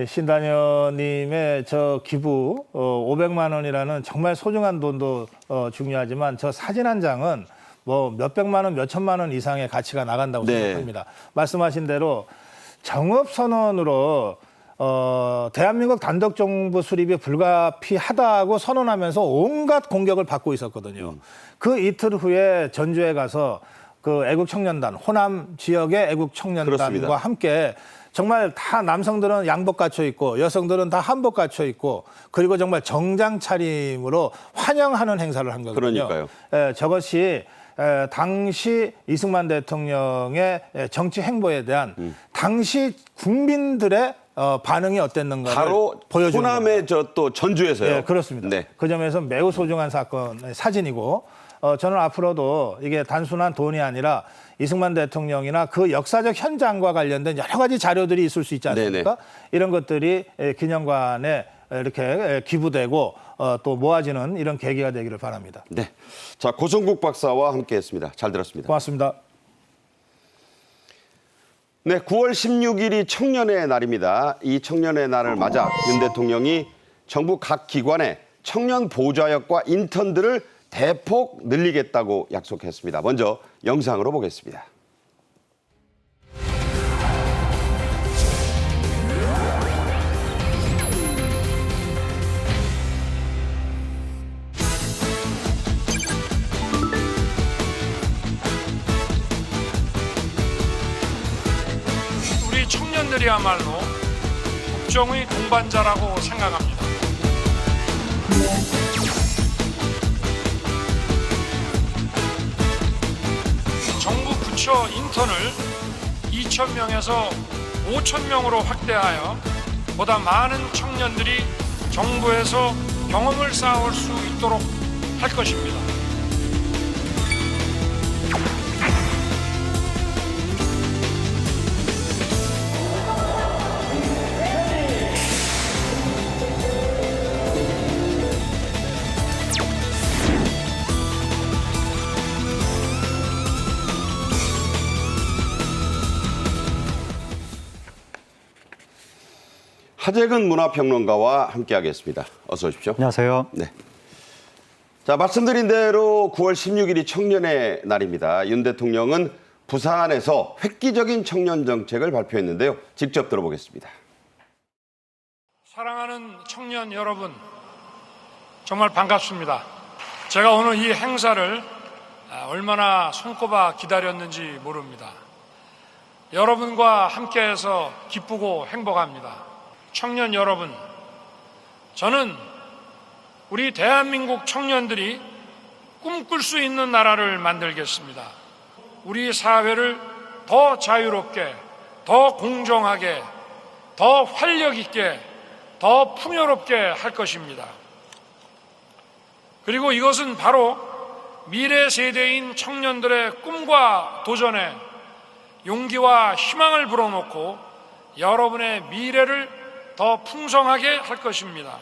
신다녀님의 저 기부 500만 원이라는 정말 소중한 돈도 중요하지만 저 사진 한 장은 뭐 몇백만 원, 몇천만 원 이상의 가치가 나간다고
네.
생각합니다. 말씀하신 대로 정읍선언으로 대한민국 단독 정부 수립이 불가피하다고 선언하면서 온갖 공격을 받고 있었거든요. 그 이틀 후에 전주에 가서 그 애국청년단, 호남 지역의 애국청년단과
그렇습니다.
함께 정말 다 남성들은 양복 갖춰 있고 여성들은 다 한복 갖춰 있고 그리고 정말 정장 차림으로 환영하는 행사를 한 거거든요.
그러니까요.
저것이 당시 이승만 대통령의 정치 행보에 대한 당시 국민들의 반응이 어땠는가를
바로
보여주는
호남의 저 또 전주에서요.
네, 그렇습니다.
네.
그 점에서 매우 소중한 사건의 사진이고 저는 앞으로도 이게 단순한 돈이 아니라 이승만 대통령이나 그 역사적 현장과 관련된 여러 가지 자료들이 있을 수 있지 않습니까? 이런 것들이 기념관에 이렇게 기부되고 또 모아지는 이런 계기가 되기를 바랍니다.
네. 자, 고성국 박사와 함께했습니다. 잘 들었습니다.
고맙습니다.
네, 9월 16일이 청년의 날입니다. 이 청년의 날을 맞아 윤 대통령이 정부 각 기관에 청년 보좌역과 인턴들을 대폭 늘리겠다고 약속했습니다. 먼저 영상으로 보겠습니다.
청년들이야말로 국정의 동반자라고 생각합니다. 정부 부처 인턴을 2,000명에서 5,000명으로 확대하여 보다 많은 청년들이 정부에서 경험을 쌓아올 수 있도록 할 것입니다.
하재근 문화평론가와 함께하겠습니다. 어서 오십시오.
안녕하세요.
네. 자, 말씀드린 대로 9월 16일이 청년의 날입니다. 윤 대통령은 부산에서 획기적인 청년 정책을 발표했는데요. 직접 들어보겠습니다.
사랑하는 청년 여러분, 정말 반갑습니다. 제가 오늘 이 행사를 얼마나 손꼽아 기다렸는지 모릅니다. 여러분과 함께해서 기쁘고 행복합니다. 청년 여러분, 저는 우리 대한민국 청년들이 꿈꿀 수 있는 나라를 만들겠습니다. 우리 사회를 더 자유롭게, 더 공정하게, 더 활력 있게, 더 풍요롭게 할 것입니다. 그리고 이것은 바로 미래 세대인 청년들의 꿈과 도전에 용기와 희망을 불어넣고 여러분의 미래를 더 풍성하게 할 것입니다.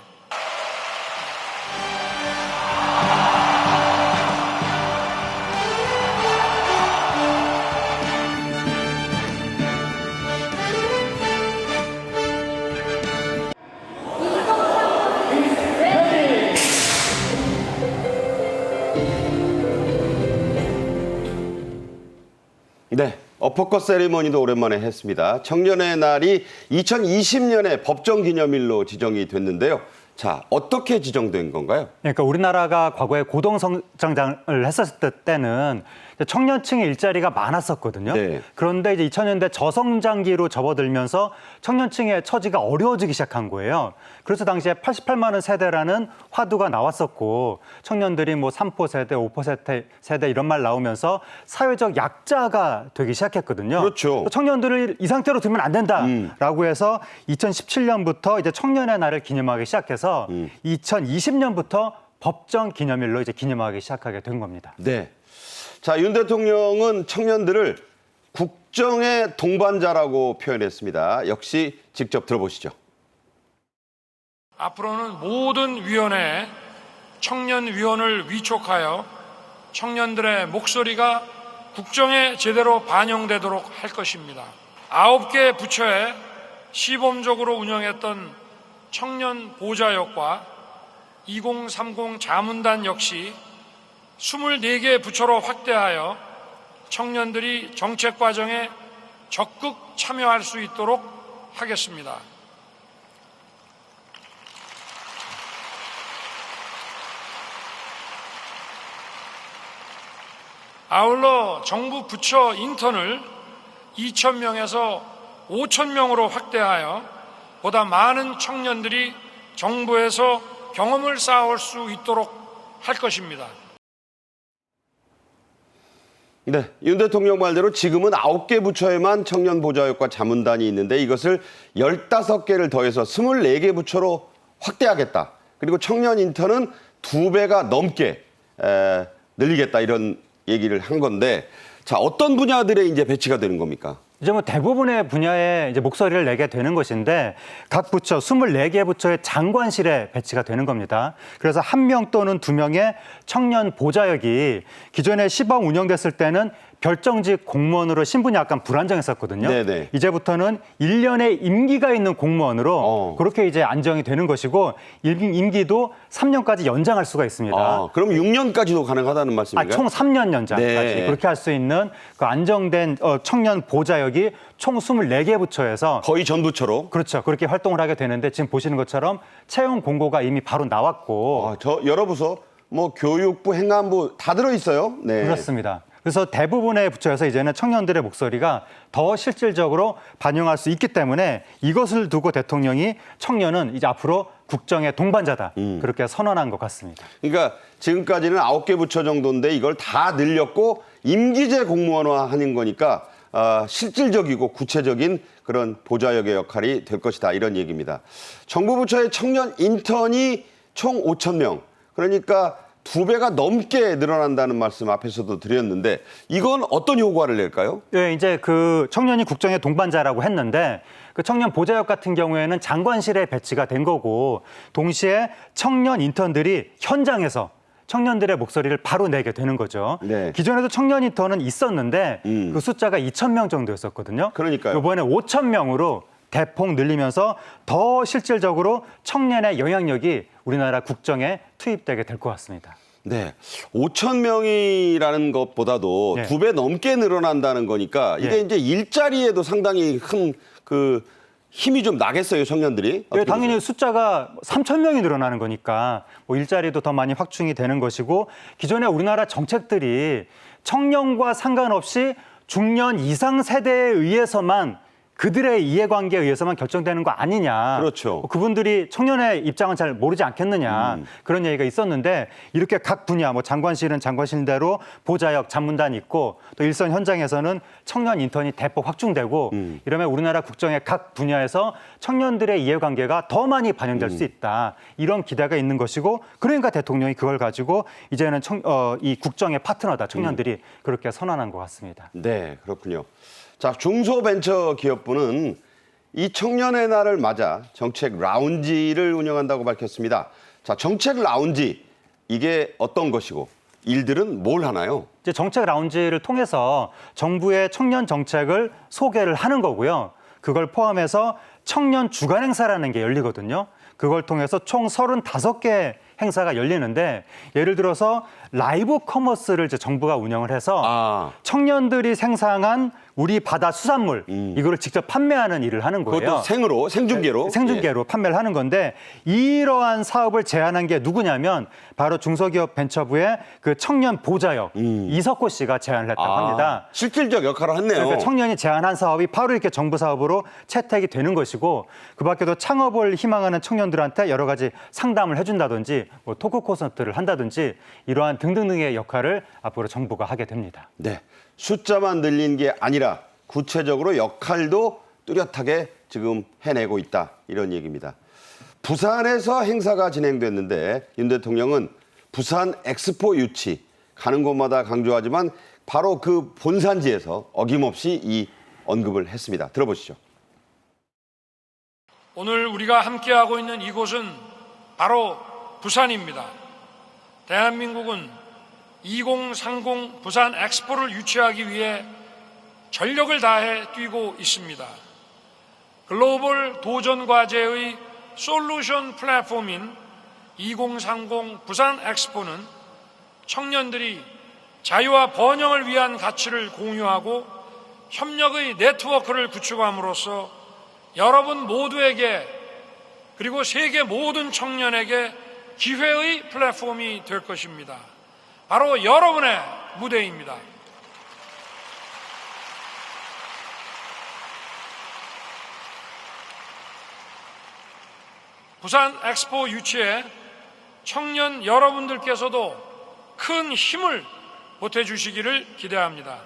네. 어퍼컷 세리머니도 오랜만에 했습니다. 청년의 날이 2020년에 법정기념일로 지정이 됐는데요. 자, 어떻게 지정된 건가요?
그러니까 우리나라가 과거에 고동성장을 했었을 때는 청년층의 일자리가 많았었거든요.
네.
그런데 이제 2000년대 저성장기로 접어들면서 청년층의 처지가 어려워지기 시작한 거예요. 그래서 당시에 88만 원 세대라는 화두가 나왔었고 청년들이 뭐 3포 세대, 5포 세대 이런 말 나오면서 사회적 약자가 되기 시작했거든요.
그렇죠.
청년들을 이 상태로 두면 안 된다라고 해서 2017년부터 이제 청년의 날을 기념하기 시작해서 2020년부터 법정 기념일로 이제 기념하기 시작하게 된 겁니다.
네. 자, 윤 대통령은 청년들을 국정의 동반자라고 표현했습니다. 역시 직접 들어보시죠.
앞으로는 모든 위원회에 청년위원을 위촉하여 청년들의 목소리가 국정에 제대로 반영되도록 할 것입니다. 9개 부처에 시범적으로 운영했던 청년 보좌역과 2030 자문단 역시 24개 부처로 확대하여 청년들이 정책 과정에 적극 참여할 수 있도록 하겠습니다. 아울러 정부 부처 인턴을 2,000명에서 5,000명으로 확대하여 보다 많은 청년들이 정부에서 경험을 쌓아올 수 있도록 할 것입니다.
네, 윤 대통령 말대로 지금은 9개 부처에만 청년 보좌역과 자문단이 있는데 이것을 15개를 더해서 24개 부처로 확대하겠다. 그리고 청년 인턴은 2배가 넘게 늘리겠다 이런 얘기를 한 건데 자, 어떤 분야들에 이제 배치가 되는 겁니까?
이제 뭐 대부분의 분야에 이제 목소리를 내게 되는 것인데 각 부처 24개 부처의 장관실에 배치가 되는 겁니다. 그래서 1명 또는 2명의 청년 보좌역이 기존에 시범 운영됐을 때는 별정직 공무원으로 신분이 약간 불안정했었거든요.
네네.
이제부터는 1년의 임기가 있는 공무원으로 그렇게 이제 안정이 되는 것이고 임기도 3년까지 연장할 수가 있습니다.
그럼 6년까지도 가능하다는 말씀인가요?
총 3년 연장까지
네.
그렇게 할 수 있는 그 안정된 청년 보좌역이 총 24개 부처에서
거의 전 부처로.
그렇죠. 그렇게 활동을 하게 되는데 지금 보시는 것처럼 채용 공고가 이미 바로 나왔고
저 여러 부서 뭐 교육부, 행안부 다 들어 있어요. 네.
그렇습니다. 그래서 대부분의 부처에서 이제는 청년들의 목소리가 더 실질적으로 반영할 수 있기 때문에 이것을 두고 대통령이 청년은 이제 앞으로 국정의 동반자다. 그렇게 선언한 것 같습니다.
그러니까 지금까지는 9개 부처 정도인데 이걸 다 늘렸고 임기제 공무원화하는 거니까 실질적이고 구체적인 그런 보좌역의 역할이 될 것이다. 이런 얘기입니다. 정부 부처의 청년 인턴이 총 5,000명. 그러니까 2배가 넘게 늘어난다는 말씀 앞에서도 드렸는데 이건 어떤 효과를 낼까요?
네, 이제 그 청년이 국정의 동반자라고 했는데 그 청년 보좌역 같은 경우에는 장관실에 배치가 된 거고 동시에 청년 인턴들이 현장에서 청년들의 목소리를 바로 내게 되는 거죠.
네.
기존에도 청년 인턴은 있었는데 그 숫자가 2,000명 정도였었거든요.
그러니까요.
이번에 5,000명으로 대폭 늘리면서 더 실질적으로 청년의 영향력이 우리나라 국정에 투입되게 될 것 같습니다.
네. 5,000명이라는 것보다도
네.
2배 넘게 늘어난다는 거니까 이게
네.
이제 일자리에도 상당히 큰 그 힘이 좀 나겠어요, 청년들이.
네,
어떻게
당연히
보세요?
숫자가 3,000명이 늘어나는 거니까 뭐 일자리도 더 많이 확충이 되는 것이고 기존에 우리나라 정책들이 청년과 상관없이 중년 이상 세대에 의해서만 그들의 이해관계에 의해서만 결정되는 거 아니냐.
그렇죠.
그분들이 청년의 입장은 잘 모르지 않겠느냐. 그런 얘기가 있었는데 이렇게 각 분야, 뭐 장관실은 장관실대로 보좌역, 자문단이 있고 또 일선 현장에서는 청년 인턴이 대폭 확충되고 이러면 우리나라 국정의 각 분야에서 청년들의 이해관계가 더 많이 반영될 수 있다. 이런 기대가 있는 것이고 그러니까 대통령이 그걸 가지고 이제는 이 국정의 파트너다. 청년들이 그렇게 선언한 것 같습니다.
네, 그렇군요. 자, 중소벤처기업부는 이 청년의 날을 맞아 정책 라운지를 운영한다고 밝혔습니다. 자, 정책 라운지, 이게 어떤 것이고 일들은 뭘 하나요?
이제 정책 라운지를 통해서 정부의 청년 정책을 소개를 하는 거고요. 그걸 포함해서 청년 주간 행사라는 게 열리거든요. 그걸 통해서 총 35개 행사가 열리는데 예를 들어서 라이브 커머스를 이제 정부가 운영을 해서 청년들이 생산한 우리 바다 수산물 이거를 직접 판매하는 일을 하는 거예요.
그것도 생으로, 생중계로?
생중계로 판매를 하는 건데 이러한 사업을 제안한 게 누구냐면 바로 중소기업 벤처부의 그 청년 보좌역 이석호 씨가 제안을 했다고 합니다.
실질적 역할을 했네요.
그러니까 청년이 제안한 사업이 바로 이렇게 정부 사업으로 채택이 되는 것이고 그 밖에도 창업을 희망하는 청년들한테 여러 가지 상담을 해준다든지 뭐 토크 콘서트를 한다든지 이러한 등등등의 역할을 앞으로 정부가 하게 됩니다.
네, 숫자만 늘린 게 아니라 구체적으로 역할도 뚜렷하게 지금 해내고 있다. 이런 얘기입니다. 부산에서 행사가 진행됐는데 윤 대통령은 부산 엑스포 유치 가는 곳마다 강조하지만 바로 그 본산지에서 어김없이 이 언급을 했습니다. 들어보시죠.
오늘 우리가 함께하고 있는 이곳은 바로 부산입니다. 대한민국은 2030 부산 엑스포를 유치하기 위해 전력을 다해 뛰고 있습니다. 글로벌 도전 과제의 솔루션 플랫폼인 2030 부산 엑스포는 청년들이 자유와 번영을 위한 가치를 공유하고 협력의 네트워크를 구축함으로써 여러분 모두에게 그리고 세계 모든 청년에게 기회의 플랫폼이 될 것입니다. 바로 여러분의 무대입니다. 부산 엑스포 유치에 청년 여러분들께서도 큰 힘을 보태주시기를 기대합니다.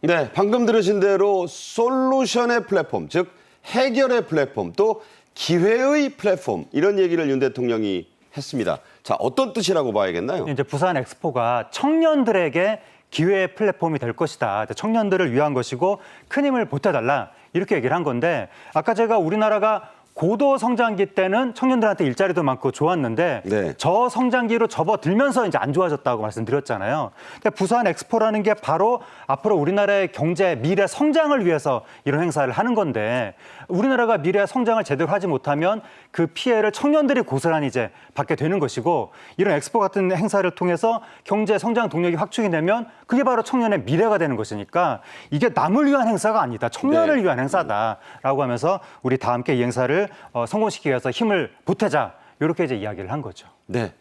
네, 방금 들으신 대로 솔루션의 플랫폼, 즉 해결의 플랫폼, 또 기회의 플랫폼 이런 얘기를 윤 대통령이 했습니다. 자, 어떤 뜻이라고 봐야겠나요?
이제 부산 엑스포가 청년들에게 기회의 플랫폼이 될 것이다. 청년들을 위한 것이고 큰 힘을 보태달라. 이렇게 얘기를 한 건데 아까 제가 우리나라가 고도 성장기 때는 청년들한테 일자리도 많고 좋았는데
네.
저 성장기로 접어들면서 이제 안 좋아졌다고 말씀드렸잖아요. 근데 부산 엑스포라는 게 바로 앞으로 우리나라의 경제, 미래 성장을 위해서 이런 행사를 하는 건데 우리나라가 미래 성장을 제대로 하지 못하면 그 피해를 청년들이 고스란히 이제 받게 되는 것이고 이런 엑스포 같은 행사를 통해서 경제 성장 동력이 확충이 되면 그게 바로 청년의 미래가 되는 것이니까 이게 남을 위한 행사가 아니다. 청년을
네.
위한 행사다라고 하면서 우리 다 함께 이 행사를 성공시키기 위해서 힘을 보태자 이렇게 이제 이야기를 한 거죠.
네.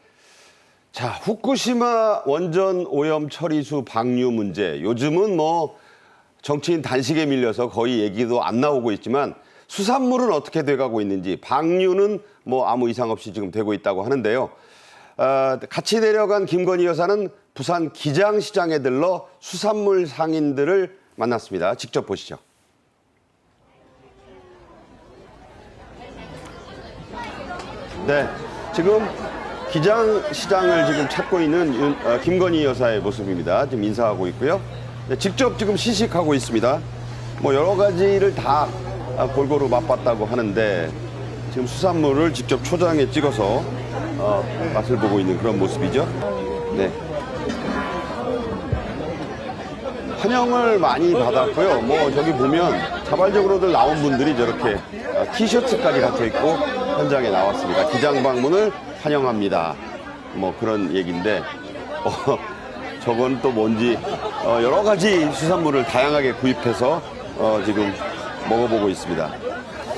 자, 후쿠시마 원전 오염 처리수 방류 문제. 요즘은 뭐 정치인 단식에 밀려서 거의 얘기도 안 나오고 있지만 수산물은 어떻게 돼가고 있는지, 방류는 뭐 아무 이상 없이 지금 되고 있다고 하는데요. 같이 내려간 김건희 여사는 부산 기장시장에 들러 수산물 상인들을 만났습니다. 직접 보시죠. 네, 지금 기장시장을 지금 찾고 있는 김건희 여사의 모습입니다. 지금 인사하고 있고요. 네, 직접 지금 시식하고 있습니다. 뭐 여러 가지를 다 골고루 맛봤다고 하는데 지금 수산물을 직접 초장에 찍어서 맛을 보고 있는 그런 모습이죠. 네. 환영을 많이 받았고요. 뭐 저기 보면 자발적으로들 나온 분들이 저렇게 티셔츠까지 갖춰 입고 현장에 나왔습니다. 기장 방문을 환영합니다. 뭐 그런 얘기인데 저건 또 뭔지 여러 가지 수산물을 다양하게 구입해서 지금 먹어보고 있습니다.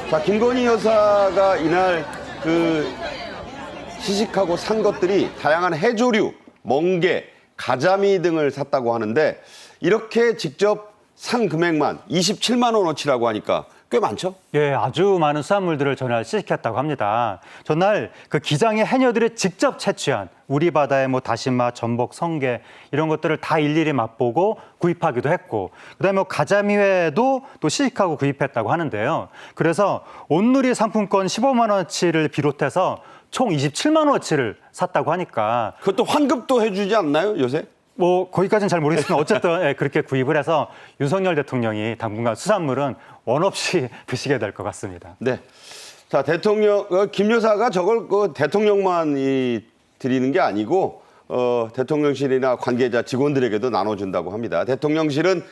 자, 김건희 여사가 이날 그 시식하고 산 것들이 다양한 해조류, 멍게, 가자미 등을 샀다고 하는데 이렇게 직접 산 금액만 27만 원어치라고 하니까 꽤 많죠?
예, 아주 많은 수산물들을 전날 시식했다고 합니다. 전날 그 기장의 해녀들이 직접 채취한 우리 바다의 뭐 다시마, 전복, 성게 이런 것들을 다 일일이 맛보고 구입하기도 했고, 그다음에 뭐 가자미회도 또 시식하고 구입했다고 하는데요. 그래서 온누리 상품권 15만 원어치를 비롯해서 총 27만 원어치를 샀다고 하니까
그것도 환급도 해주지 않나요, 요새?
뭐 거기까지는 잘 모르겠지만 어쨌든 예, 그렇게 구입을 해서 윤석열 대통령이 당분간 수산물은 원 없이 드시게 될 것 같습니다.
네. 자, 김 여사가 저걸 대통령만 드리는 게 아니고 대통령실이나 관계자 직원들에게도 나눠준다고 합니다. 대통령실은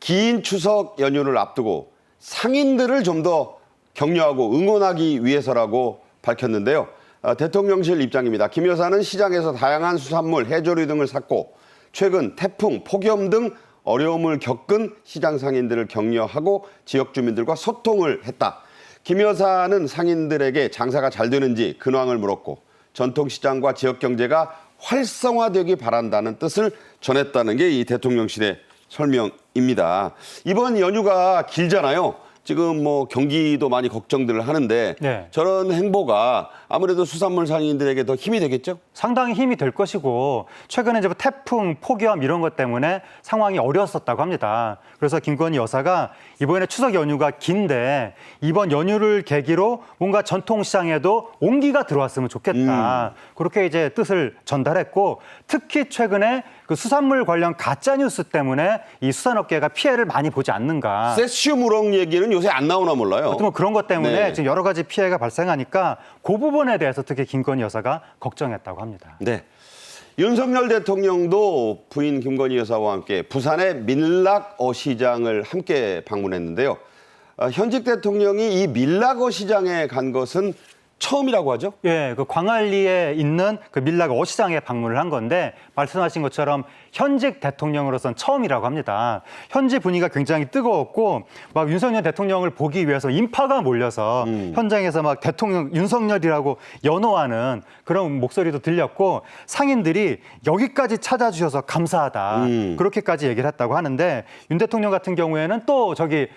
긴 추석 연휴를 앞두고 상인들을 좀 더 격려하고 응원하기 위해서라고 밝혔는데요. 대통령실 입장입니다. 김 여사는 시장에서 다양한 수산물, 해조류 등을 샀고 최근 태풍, 폭염 등 어려움을 겪은 시장 상인들을 격려하고 지역 주민들과 소통을 했다. 김 여사는 상인들에게 장사가 잘 되는지 근황을 물었고 전통시장과 지역 경제가 활성화되기 바란다는 뜻을 전했다는 게 이 대통령실의 설명입니다. 이번 연휴가 길잖아요. 지금 뭐 경기도 많이 걱정들을 하는데
네.
저런 행보가 아무래도 수산물 상인들에게 더 힘이 되겠죠?
상당히 힘이 될 것이고 최근에 이제 태풍, 폭염 이런 것 때문에 상황이 어려웠었다고 합니다. 그래서 김건희 여사가 이번에 추석 연휴가 긴데 이번 연휴를 계기로 뭔가 전통시장에도 온기가 들어왔으면 좋겠다. 그렇게 이제 뜻을 전달했고 특히 최근에 그 수산물 관련 가짜 뉴스 때문에 이 수산업계가 피해를 많이 보지 않는가.
세슘 우럭 얘기는 요새 안 나오나 몰라요.
어떤 뭐 그런 것 때문에
네.
지금 여러 가지 피해가 발생하니까 그 부분에 대해서 특히 김건희 여사가 걱정했다고 합니다.
네. 윤석열 대통령도 부인 김건희 여사와 함께 부산의 밀락어 시장을 함께 방문했는데요. 현직 대통령이 이 밀락어 시장에 간 것은 처음이라고 하죠?
예, 그 광안리에 있는 그 밀락 어시장에 방문을 한 건데 말씀하신 것처럼 현직 대통령으로서는 처음이라고 합니다. 현지 분위기가 굉장히 뜨거웠고 막 윤석열 대통령을 보기 위해서 인파가 몰려서 현장에서 막 대통령 윤석열이라고 연호하는 그런 목소리도 들렸고 상인들이 여기까지 찾아주셔서 감사하다. 그렇게까지 얘기를 했다고 하는데 윤 대통령 같은 경우에는 또 저기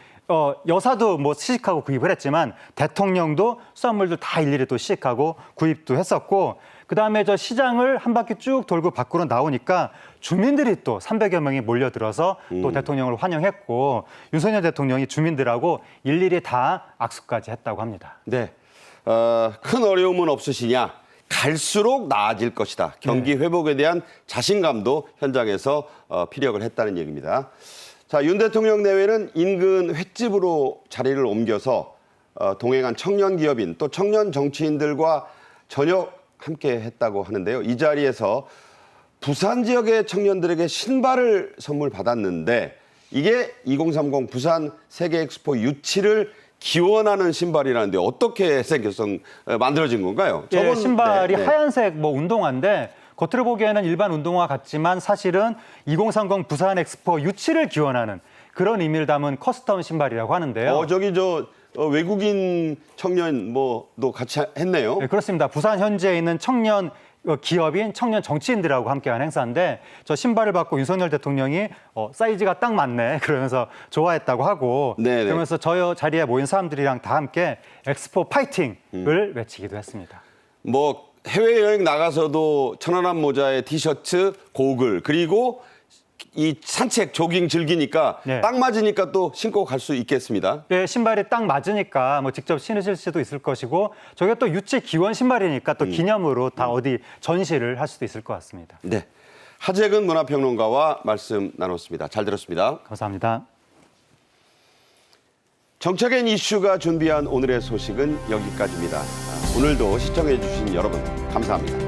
여사도 뭐 시식하고 구입을 했지만 대통령도 수산물들 다 일일이 또 시식하고 구입도 했었고 그다음에 저 시장을 한 바퀴 쭉 돌고 밖으로 나오니까 주민들이 또 300여 명이 몰려들어서 또 대통령을 환영했고 윤석열 대통령이 주민들하고 일일이 다 악수까지 했다고 합니다.
네. 큰 어려움은 없으시냐? 갈수록 나아질 것이다. 경기 회복에 대한 자신감도 현장에서 피력을 했다는 얘기입니다. 자, 윤 대통령 내외는 인근 횟집으로 자리를 옮겨서 동행한 청년 기업인 또 청년 정치인들과 저녁 함께 했다고 하는데요. 이 자리에서 부산 지역의 청년들에게 신발을 선물 받았는데 이게 2030 부산 세계 엑스포 유치를 기원하는 신발이라는데 어떻게 생겨서 만들어진 건가요?
예, 신발이
네.
하얀색 뭐 운동화인데 겉으로 보기에는 일반 운동화 같지만 사실은 2030 부산 엑스포 유치를 기원하는 그런 의미를 담은 커스텀 신발이라고 하는데요.
저기 외국인 청년 뭐도 같이 했네요.
네, 그렇습니다. 부산 현지에 있는 청년 기업인 청년 정치인들하고 함께한 행사인데 저 신발을 받고 윤석열 대통령이 사이즈가 딱 맞네 그러면서 좋아했다고 하고
네네.
그러면서 저 자리에 모인 사람들이랑 다 함께 엑스포 파이팅을 외치기도 했습니다.
뭐 해외여행 나가서도 천안함 모자에 티셔츠, 고글 그리고 이 산책, 조깅 즐기니까
네.
딱 맞으니까 또 신고 갈 수 있겠습니다.
네, 신발이 딱 맞으니까 뭐 직접 신으실 수도 있을 것이고 저게 또 유치 기원 신발이니까 또 기념으로 다 어디 전시를 할 수도 있을 것 같습니다.
네, 하재근 문화평론가와 말씀 나눴습니다. 잘 들었습니다.
감사합니다.
정책엔 이슈가 준비한 오늘의 소식은 여기까지입니다. 오늘도 시청해 주신 여러분 감사합니다.